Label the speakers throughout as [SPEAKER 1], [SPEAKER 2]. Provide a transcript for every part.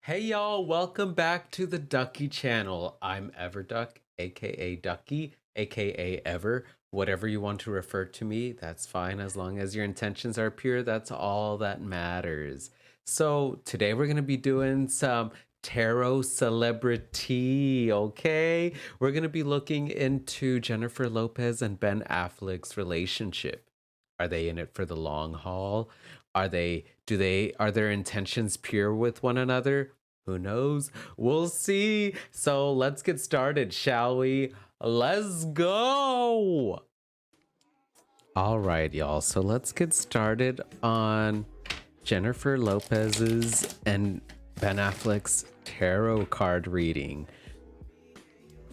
[SPEAKER 1] Hey y'all, welcome back to the Ducky channel. I'm Everduck, aka Ducky, aka Ever. Whatever you want to refer to me, that's fine as long as your intentions are pure. That's all that matters. So today we're going to be doing some TarotCelebriTEA, okay? We're going to be looking into Jennifer Lopez and Ben Affleck's relationship. Are they in it for the long haul? Are their intentions pure with one another? Who knows? We'll see. So let's get started, shall we? Let's go. All right, y'all. So let's get started on Jennifer Lopez's and Ben Affleck's tarot card reading.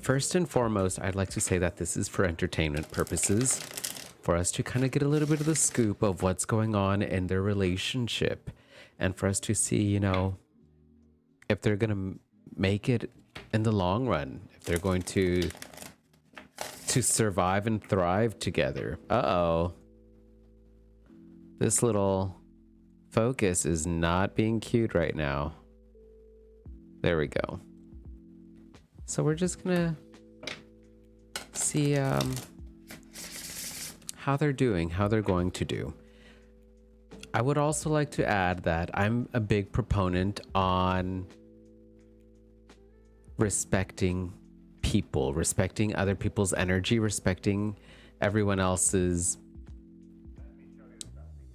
[SPEAKER 1] First and foremost, I'd like to say that this is for entertainment purposes, for us to kind of get a little bit of the scoop of what's going on in their relationship, and for us to see, if they're going to make it in the long run, if they're going to survive and thrive together. Uh-oh. This little focus is not being cute right now. There we go. So we're just gonna see how they're doing, how they're going to do. I would also like to add that I'm a big proponent on respecting people, respecting other people's energy, respecting everyone else's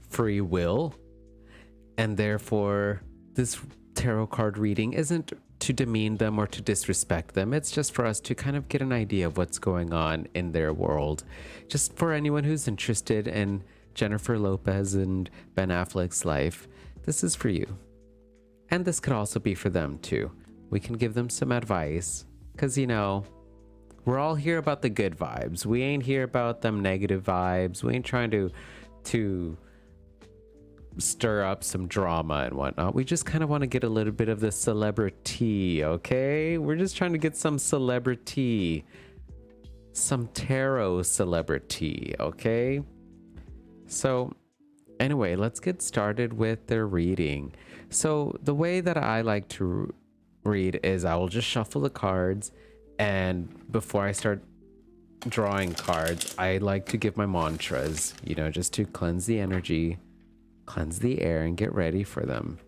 [SPEAKER 1] free will. And therefore, this tarot card reading isn't to demean them or to disrespect them. It's just for us to kind of get an idea of what's going on in their world. Just for anyone who's interested in Jennifer Lopez and Ben Affleck's life, this is for you. And this could also be for them too. We can give them some advice because, we're all here about the good vibes. We ain't here about them negative vibes. We ain't trying to stir up some drama and whatnot. We just kind of want to get a little bit of the celebrity, okay? We're just trying to get some celebrity, some tarot celebrity, okay? So anyway, let's get started with their reading. So the way that I like to read is I will just shuffle the cards, and before I start drawing cards, I like to give my mantras, just to cleanse the energy, cleanse the air, and get ready for them,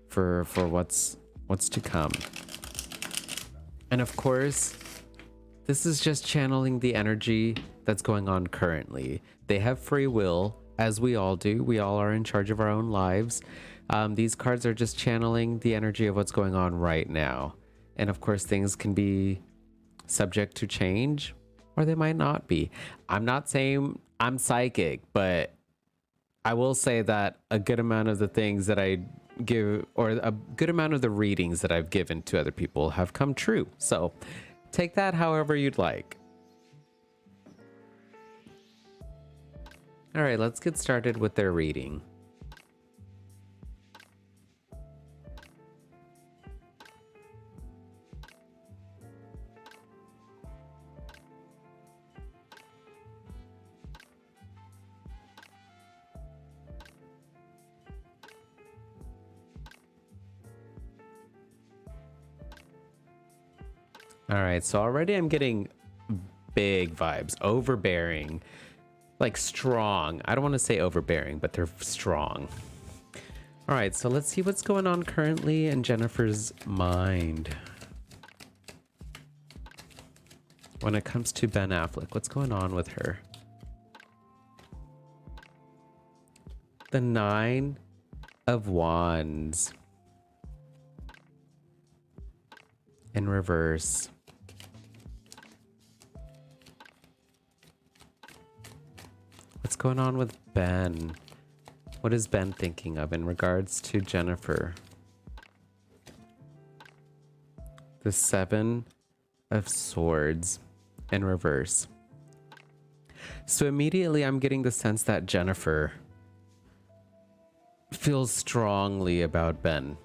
[SPEAKER 1] for what's to come. And of course, this is just channeling the energy that's going on currently. They have free will, as we all do. We all are in charge of our own lives. These cards are just channeling the energy of what's going on right now. And of course, things can be subject to change, or they might not be. I'm not saying I'm psychic, but I will say that a good amount of the things that I give, or a good amount of the readings that I've given to other people, have come true. So take that however you'd like. All right, let's get started with their reading. All right, so already I'm getting big vibes, overbearing, like strong. I don't want to say overbearing, but they're strong. All right, so let's see what's going on currently in Jennifer's mind. When it comes to Ben Affleck, what's going on with her? The 9 of Wands in reverse. What's going on with Ben? What is Ben thinking of in regards to Jennifer? The 7 of Swords in reverse. So immediately I'm getting the sense that Jennifer feels strongly about Ben.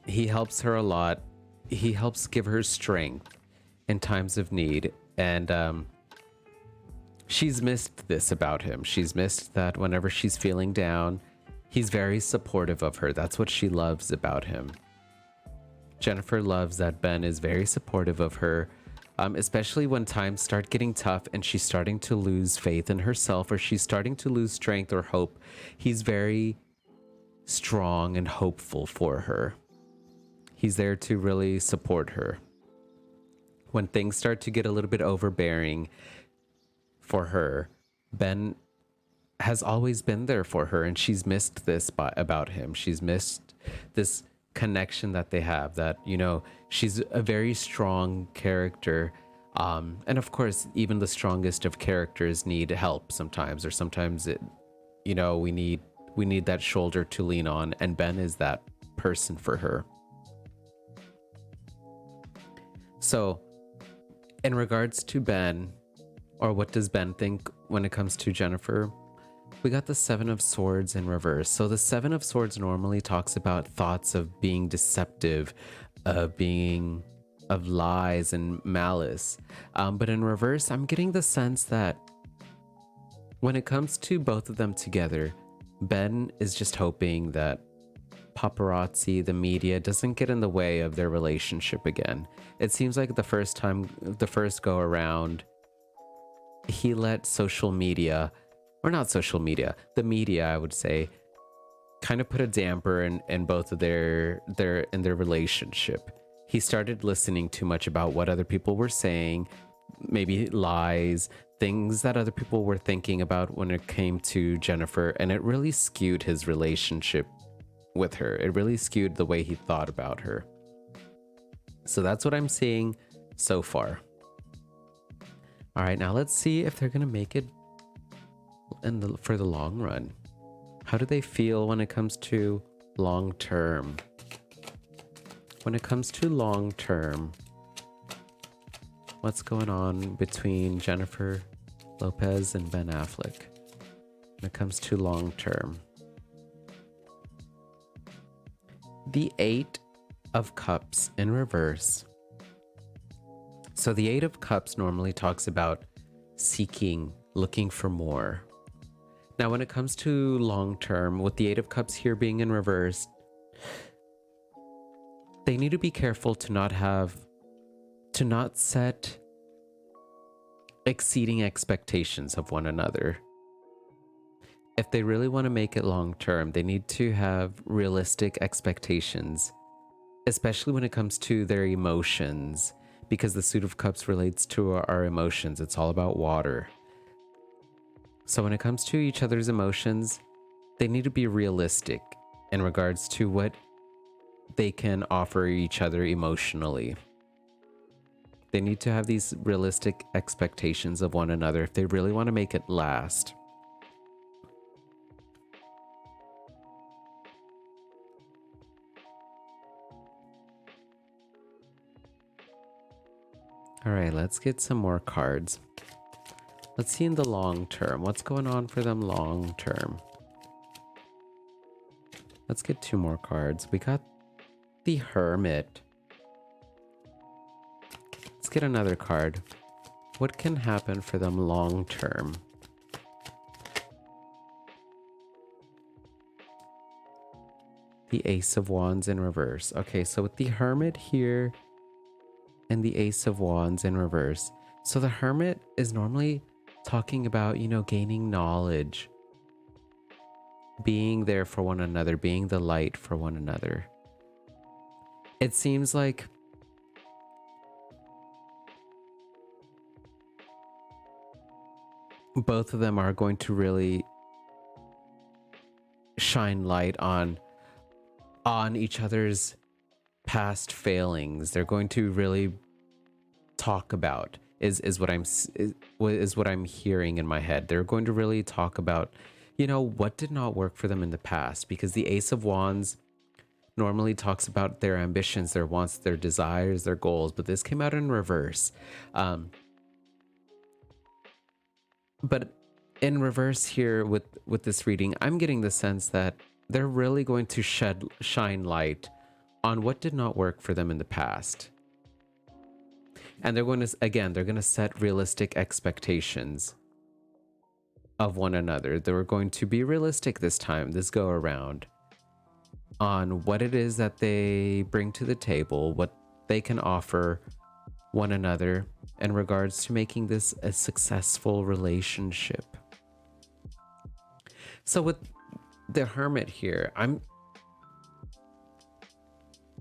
[SPEAKER 1] He helps her a lot. He helps give her strength in times of need. And she's missed this about him. She's missed that whenever she's feeling down, he's very supportive of her. That's what she loves about him. Jennifer loves that Ben is very supportive of her, especially when times start getting tough and she's starting to lose faith in herself, or she's starting to lose strength or hope. He's very strong and hopeful for her. He's there to really support her. When things start to get a little bit overbearing for her, Ben has always been there for her, and she's missed this about him. She's missed this connection that they have, that, you know, she's a very strong character. And of course, even the strongest of characters need help sometimes, or sometimes it, you know, we need that shoulder to lean on, and Ben is that person for her. So in regards to Ben, or what does Ben think when it comes to Jennifer, we got the Seven of Swords in reverse. So the Seven of Swords normally talks about thoughts of being deceptive, of lies and malice. But in reverse, I'm getting the sense that when it comes to both of them together, Ben is just hoping that paparazzi, the media, doesn't get in the way of their relationship again. It seems like the first go around, he let social media, or not social media, the media, I would say, kind of put a damper in both of their relationship. He started listening too much about what other people were saying, maybe lies, things that other people were thinking about when it came to Jennifer, and it really skewed his relationship with her. It really skewed the way he thought about her. So that's what I'm seeing so far. All right, now let's see if they're gonna make it for the long run. How do they feel when it comes to long term? When it comes to long term, what's going on between Jennifer Lopez and Ben Affleck when it comes to long term? The Eight of Cups in reverse. So the Eight of Cups normally talks about seeking, looking for more. Now, when it comes to long term, with the Eight of Cups here being in reverse, they need to be careful to not set exceeding expectations of one another. If they really want to make it long term, they need to have realistic expectations, especially when it comes to their emotions, because the Suit of Cups relates to our emotions. It's all about water. So when it comes to each other's emotions, they need to be realistic in regards to what they can offer each other emotionally. They need to have these realistic expectations of one another if they really want to make it last. All right, let's get some more cards. Let's see in the long term. What's going on for them long term? Let's get two more cards. We got the Hermit. Let's get another card. What can happen for them long term? The Ace of Wands in reverse. Okay, so with the Hermit here and the Ace of Wands in reverse. So the Hermit is normally talking about, you know, gaining knowledge, being there for one another, being the light for one another. It seems like both of them are going to really shine light on each other's past failings. They're going to really talk about is what I'm hearing in my head. They're going to really talk about, you know, what did not work for them in the past, because the Ace of Wands normally talks about their ambitions, their wants, their desires, their goals, but this came out in reverse. But in reverse here with this reading, I'm getting the sense that they're really going to shine light on what did not work for them in the past. And they're going to set realistic expectations of one another. They're going to be realistic this time, this go around. on what it is that they bring to the table, what they can offer one another in regards to making this a successful relationship. So with the Hermit here,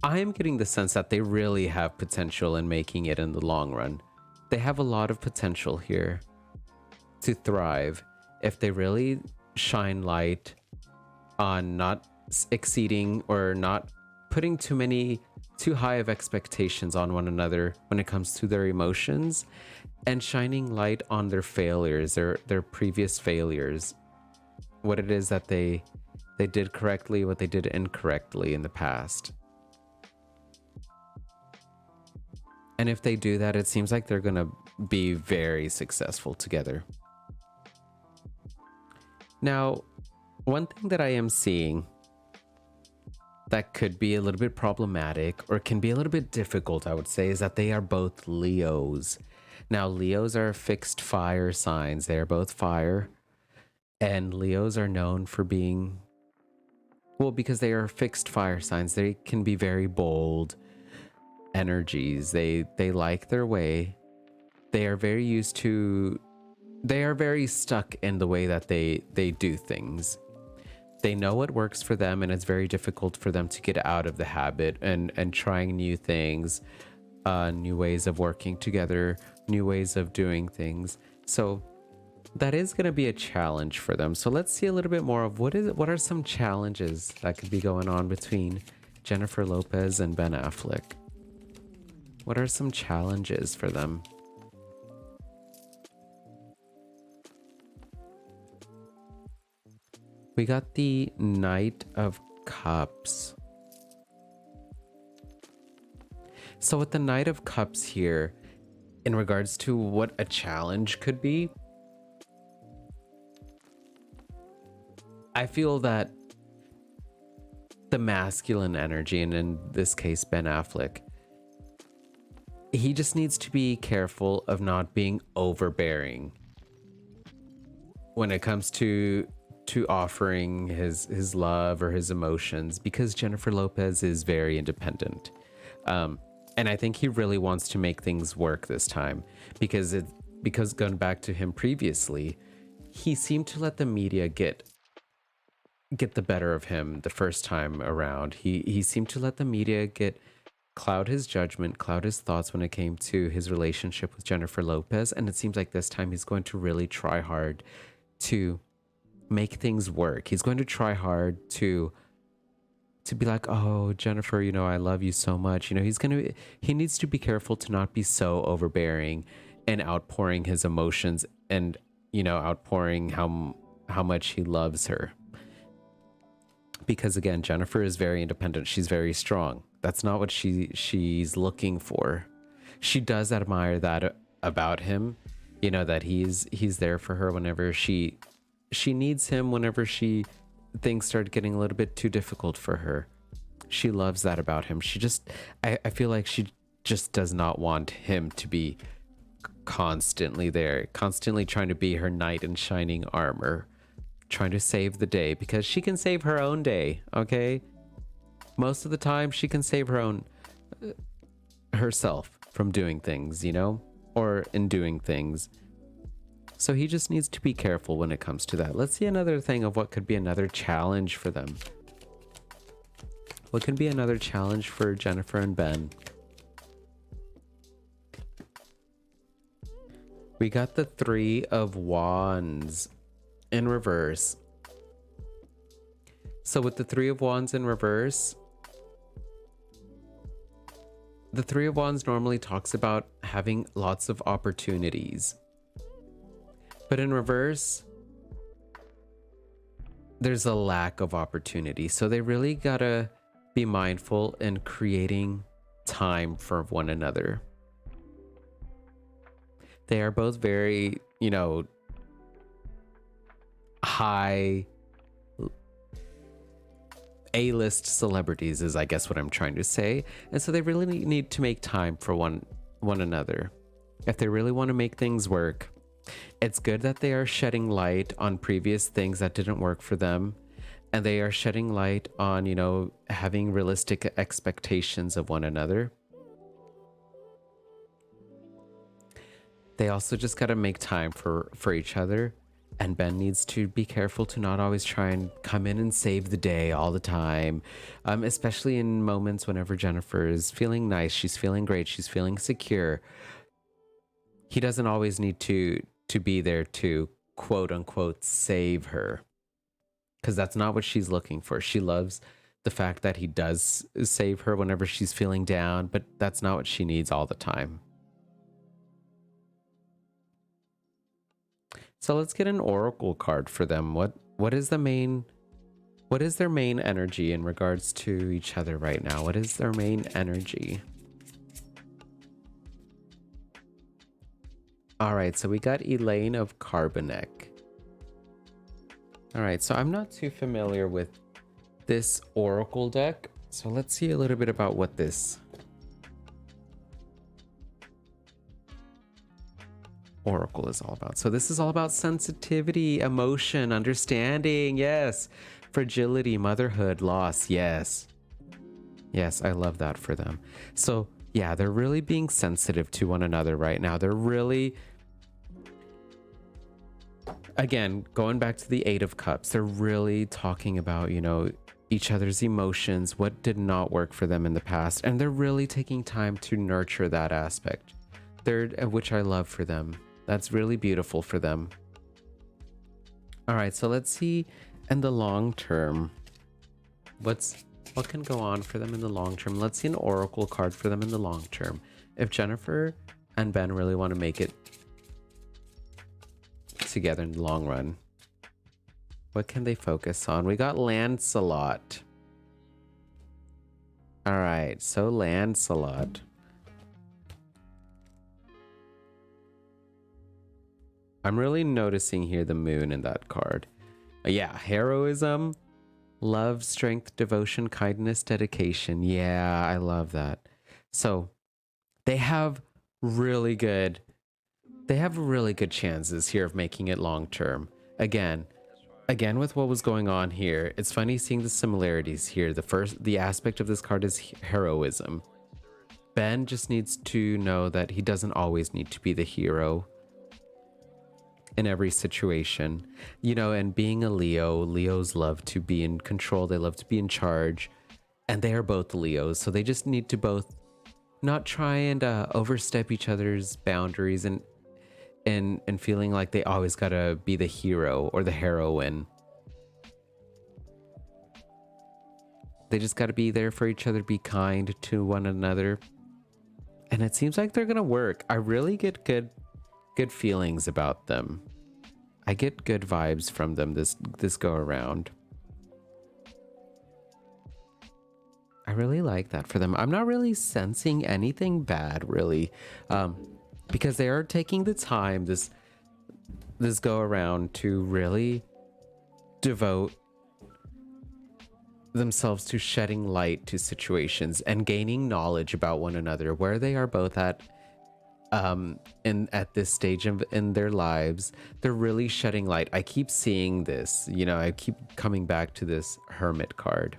[SPEAKER 1] I am getting the sense that they really have potential in making it in the long run. They have a lot of potential here to thrive if they really shine light on not exceeding or not putting too high of expectations on one another when it comes to their emotions, and shining light on their failures, their previous failures, what it is that they did correctly, what they did incorrectly in the past. And if they do that, it seems like they're gonna be very successful together. Now, one thing that I am seeing that could be a little bit problematic or can be a little bit difficult, I would say, is that they are both Leos. Now, Leos are fixed fire signs. They are both fire. And Leos are known for being, well, because they are fixed fire signs, they can be very bold energies. They like their way. They are very used to, they are very stuck in the way that they do things. They know what works for them, and it's very difficult for them to get out of the habit and trying new things, new ways of working together, new ways of doing things. So that is going to be a challenge for them. So let's see a little bit more of what are some challenges that could be going on between Jennifer Lopez and Ben Affleck. What are some challenges for them? We got the Knight of Cups. So with the Knight of Cups here, in regards to what a challenge could be, I feel that the masculine energy, and in this case, Ben Affleck, he just needs to be careful of not being overbearing when it comes to offering his love or his emotions, because Jennifer Lopez is very independent. And I think he really wants to make things work this time, because going back to him previously, he seemed to let the media get the better of him the first time around. He seemed to let the media cloud his judgment, cloud his thoughts when it came to his relationship with Jennifer Lopez. And it seems like this time he's going to really try hard to make things work. He's going to try hard to be like, oh, Jennifer, I love you so much. He needs to be careful to not be so overbearing and outpouring his emotions and, outpouring how much he loves her. Because again, Jennifer is very independent. She's very strong. That's not what she's looking for. She does admire that about him, that he's there for her whenever she needs him, whenever things start getting a little bit too difficult for her. She loves that about him. I feel like she just does not want him to be constantly there, constantly trying to be her knight in shining armor, trying to save the day, because she can save her own day, okay? Most of the time she can save herself from doing things, or in doing things. So he just needs to be careful when it comes to that. Let's see another thing of what could be another challenge for them. What could be another challenge for Jennifer and Ben? We got the Three of Wands in reverse. So with the Three of Wands in reverse, the Three of Wands normally talks about having lots of opportunities. But in reverse, there's a lack of opportunity. So they really gotta be mindful in creating time for one another. They are both very, high A-list celebrities is, I guess, what I'm trying to say. And so they really need to make time for one another. If they really want to make things work, it's good that they are shedding light on previous things that didn't work for them and they are shedding light on, you know, having realistic expectations of one another. They also just got to make time for each other, and Ben needs to be careful to not always try and come in and save the day all the time, especially in moments whenever Jennifer is feeling nice, she's feeling great, she's feeling secure. He doesn't always need to be there to quote unquote save her, because that's not what she's looking for. She loves the fact that he does save her whenever she's feeling down, but that's not what she needs all the time. So let's get an oracle card for them. What is their main energy in regards to each other right now? What is their main energy? All right, so we got Elaine of Carbonek. All right, so I'm not too familiar with this oracle deck, so let's see a little bit about what this oracle is all about. So this is all about sensitivity, emotion, understanding, yes, fragility, motherhood, loss, yes. Yes, I love that for them. So yeah, they're really being sensitive to one another right now. They're really, again, going back to the Eight of Cups, they're really talking about, you know, each other's emotions, what did not work for them in the past, and they're really taking time to nurture that aspect. Which I love for them. That's really beautiful for them. All right, so let's see in the long term. What can go on for them in the long term? Let's see an oracle card for them in the long term. If Jennifer and Ben really want to make it together in the long run, what can they focus on? We got Lancelot. All right, so Lancelot. I'm really noticing here the moon in that card. Yeah, heroism, love, strength, devotion, kindness, dedication. Yeah, I love that. So they have really good chances here of making it long term. Again, with what was going on here, it's funny seeing the similarities here. The aspect of this card is heroism. Ben just needs to know that he doesn't always need to be the hero in every situation, you know, and being a Leos love to be in control, they love to be in charge, and they are both Leos, so they just need to both not try and overstep each other's boundaries and feeling like they always gotta be the hero or the heroine. They just gotta be there for each other, be kind to one another, and it seems like they're gonna work. I really get good feelings about them. I get good vibes from them this go around. I really like that for them. I'm not really sensing anything bad, really, because they are taking the time this go around to really devote themselves to shedding light to situations and gaining knowledge about one another, where they are both at at this stage in their lives. They're really shedding light. I keep seeing this, you know, I keep coming back to this Hermit card.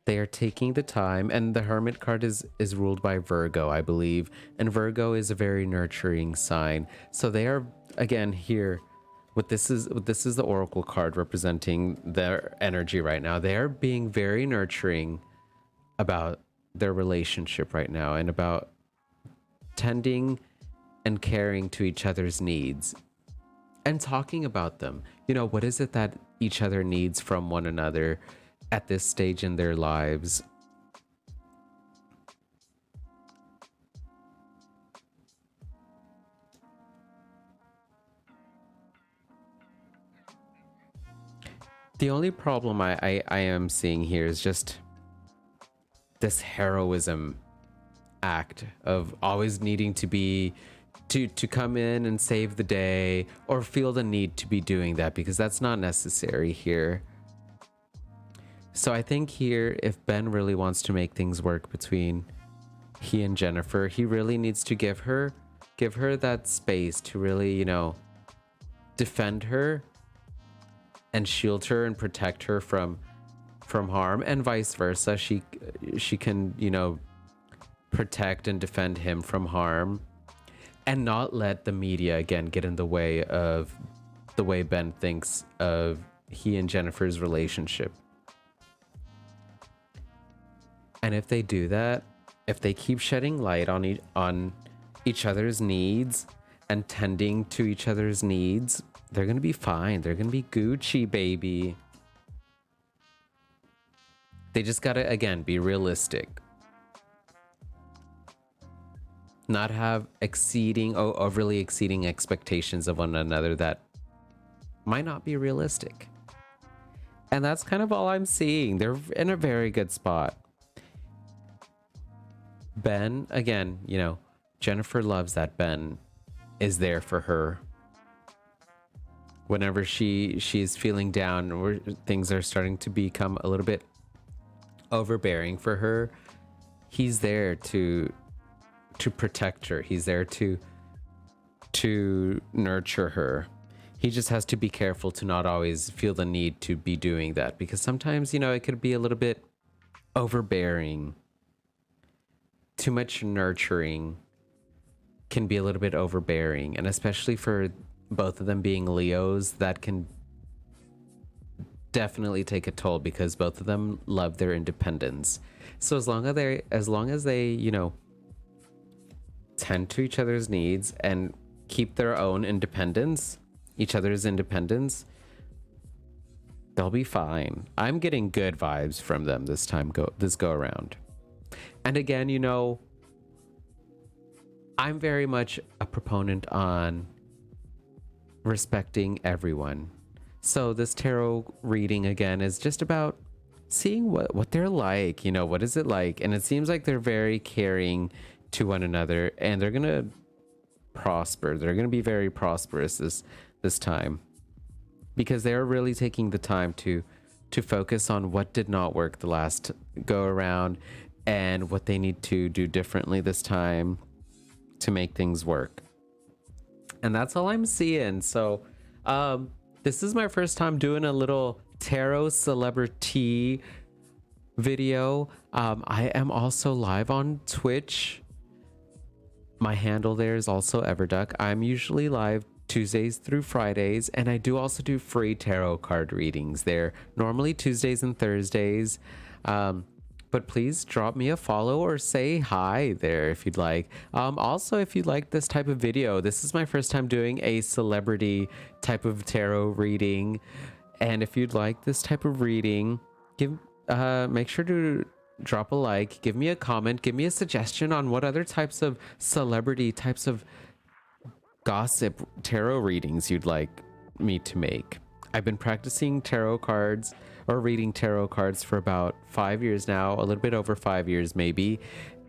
[SPEAKER 1] They are taking the time, and the Hermit card is ruled by Virgo, I believe, and Virgo is a very nurturing sign. So they are, again, here, this is the Oracle card representing their energy right now. They are being very nurturing about their relationship right now, and about tending and caring to each other's needs and talking about them. You know, what is it that each other needs from one another at this stage in their lives? The only problem I am seeing here is just this heroism act of always needing to be to come in and save the day, or feel the need to be doing that, because that's not necessary here. So I think here, if Ben really wants to make things work between he and Jennifer, he really needs to give her that space to really, you know, defend her and shield her and protect her from harm, and vice versa. She can, you know, protect and defend him from harm, and not let the media again get in the way of the way Ben thinks of he and Jennifer's relationship. And if they do that, if they keep shedding light on each other's needs and tending to each other's needs, they're gonna be fine. They're gonna be Gucci, baby. They just gotta, again, be realistic. Not have overly exceeding expectations of one another that might not be realistic. And that's kind of all I'm seeing. They're in a very good spot. Ben, again, you know, Jennifer loves that Ben is there for her. Whenever she's feeling down or things are starting to become a little bit overbearing for her, he's there to protect her. He's there to nurture her. He just has to be careful to not always feel the need to be doing that, because sometimes, you know, it could be a little bit overbearing. Too much nurturing can be a little bit overbearing, and especially for both of them being Leos, that can definitely take a toll, because both of them love their independence. So as long as they, you know, tend to each other's needs and keep their own independence, each other's independence, they'll be fine. I'm getting good vibes from them this go around. And again, you know, I'm very much a proponent on respecting everyone. So this tarot reading again is just about seeing what they're like, you know, what is it like? And it seems like they're very caring to one another, and they're gonna prosper. They're gonna be very prosperous this time, because they're really taking the time to focus on what did not work the last go around and what they need to do differently this time to make things work. And that's all I'm seeing. So this is my first time doing a little TarotCelebriTEA video. I am also live on Twitch. My handle there is also Everduck. I'm usually live Tuesdays through Fridays, and I do also do free tarot card readings there, normally Tuesdays and Thursdays. But please drop me a follow or say hi there if you'd like. Also, if you like this type of video, this is my first time doing a celebrity type of tarot reading. And if you'd like this type of reading, make sure to drop a like, give me a comment, give me a suggestion on what other types of celebrity types of gossip tarot readings you'd like me to make. I've been practicing tarot cards or reading tarot cards for about 5 years now, a little bit over 5 years maybe,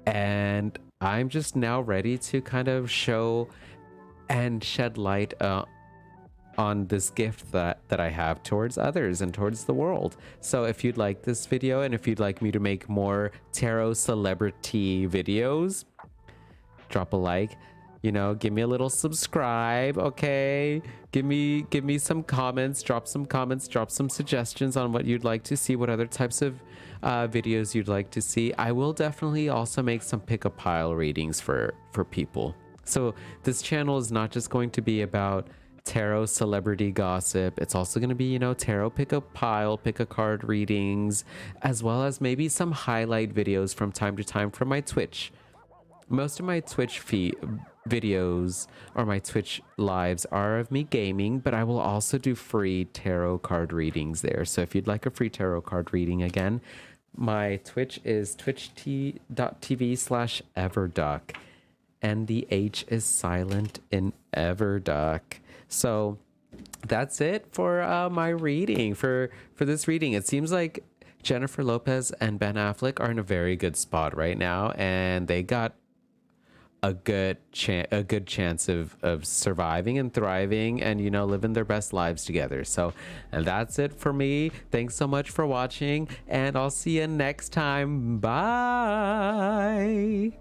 [SPEAKER 1] and I'm just now ready to kind of show and shed light on this gift that I have towards others and towards the world. So if you'd like this video, and if you'd like me to make more TarotCelebriTEA videos, drop a like, you know, give me a little subscribe, okay? Give me some comments, drop some suggestions on what you'd like to see, what other types of videos you'd like to see. I will definitely also make some pick-up pile readings for people. So this channel is not just going to be about tarot celebrity gossip. It's also going to be, you know, tarot pick-up pile, pick-a-card readings, as well as maybe some highlight videos from time to time from my Twitch. Most of my Twitch videos or my Twitch lives are of me gaming, but I will also do free tarot card readings there. So if you'd like a free tarot card reading, again, my Twitch is twitch.tv/everduck, and the H is silent in Everduck. So that's it for my reading, for this reading. It seems like Jennifer Lopez and Ben Affleck are in a very good spot right now, and they got a good chance of surviving and thriving and, you know, living their best lives together. So, and that's it for me. Thanks so much for watching, and I'll see you next time. Bye.